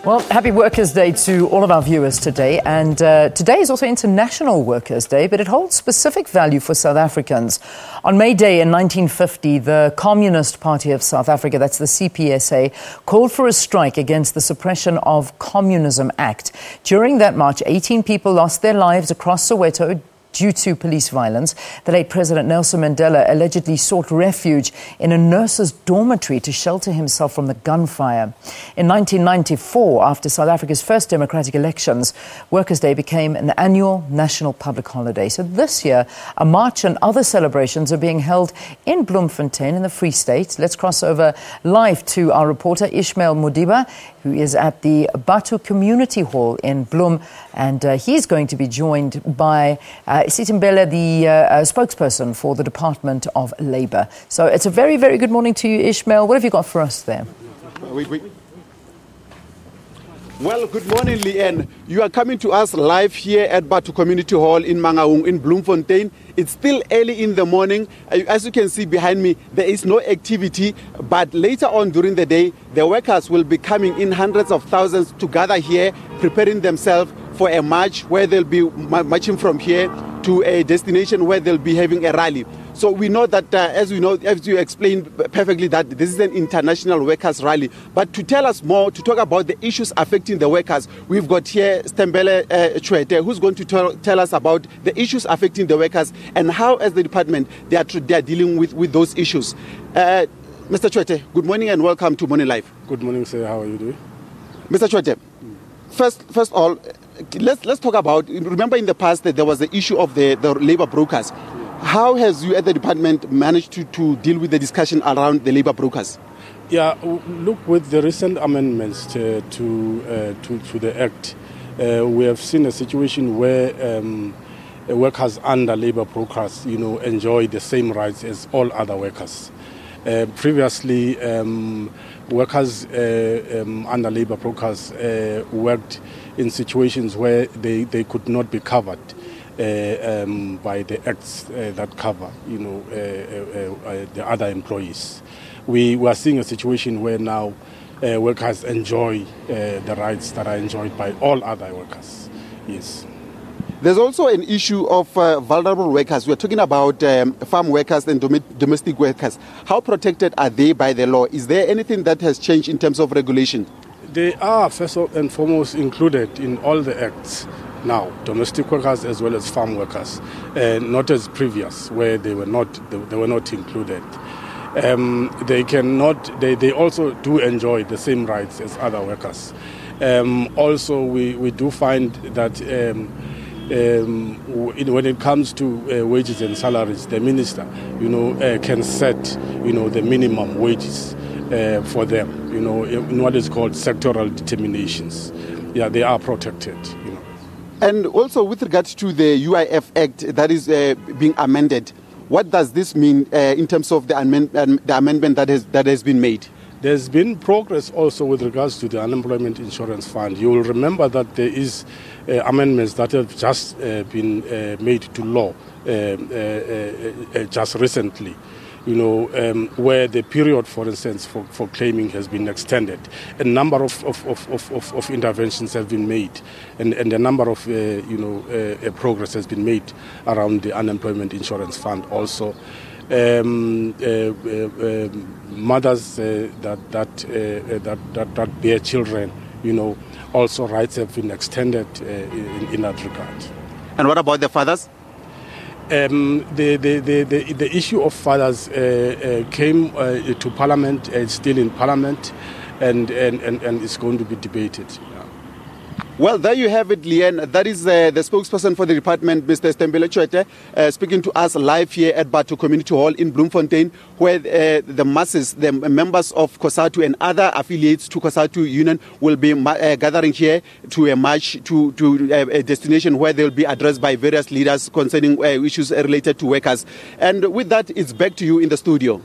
Well, happy Workers' Day to all of our viewers today. And today is also International Workers' Day, but it holds specific value for South Africans. On May Day in 1950, the Communist Party of South Africa, that's the CPSA, called for a strike against the Suppression of Communism Act. During that march, 18 people lost their lives across Soweto due to police violence. The late President Nelson Mandela allegedly sought refuge in a nurse's dormitory to shelter himself from the gunfire. In 1994, after South Africa's first democratic elections, Workers' Day became an annual national public holiday. So this year, a march and other celebrations are being held in Bloemfontein in the Free State. Let's cross over live to our reporter Ishmael Mudiba, who is at the Batu Community Hall in Bloem, and he's going to be joined by Sithembele, the spokesperson for the Department of Labour. So it's a very, very good morning to you, Ishmael. What have you got for us there? Well, good morning, Leanne. You are coming to us live here at Batu Community Hall in Mangaung in Bloemfontein. It's still early in the morning. As you can see behind me, there is no activity. But later on during the day, the workers will be coming in hundreds of thousands to gather here, preparing themselves for a march where they'll be marching from here to a destination where they'll be having a rally. So we know that, as you explained perfectly, that this is an international workers' rally. But to tell us more, to talk about the issues affecting the workers, we've got here Sithembele Tshwete, who's going to tell us about the issues affecting the workers and how, as the department, they are dealing with those issues. Mr. Tshwete, good morning and welcome to Morning Live. Good morning, sir. How are you doing? Mr. Tshwete, first of all, let's talk about, remember in the past that there was the issue of the labour brokers. How has you at the department managed to deal with the discussion around the labour brokers? Yeah, look, with the recent amendments to the Act, we have seen a situation where workers under labour brokers, enjoy the same rights as all other workers. Previously, workers under labour brokers worked in situations where they could not be covered by the acts that cover, the other employees. We are seeing a situation where now workers enjoy the rights that are enjoyed by all other workers. Yes. There's also an issue of vulnerable workers. We're talking about farm workers and domestic workers. How protected are they by the law? Is there anything that has changed in terms of regulation? They are first and foremost included in all the acts now, domestic workers as well as farm workers, not as previous where they were not included. They also do enjoy the same rights as other workers. Also, we do find that when it comes to wages and salaries, the minister, can set, the minimum wages for them, in what is called sectoral determinations. Yeah, they are protected, And also with regards to the UIF Act that is being amended, what does this mean in terms of the amendment that has been made? There's been progress also with regards to the Unemployment Insurance Fund. You will remember that there is amendments that have just been made to law just recently. Where the period, for instance, for claiming has been extended. A number of interventions have been made, and a number of progress has been made around the Unemployment Insurance Fund also. Mothers that bear children, also rights have been extended in that regard. And what about the fathers? The issue of fathers came to Parliament, still in Parliament, and it's going to be debated. Well, there you have it, Leanne. That is the spokesperson for the department, Mr. Sithembele Tshwete, speaking to us live here at Batu Community Hall in Bloemfontein, where the masses, the members of COSATU and other affiliates to COSATU Union will be gathering here to a march to a destination where they'll be addressed by various leaders concerning issues related to workers. And with that, it's back to you in the studio.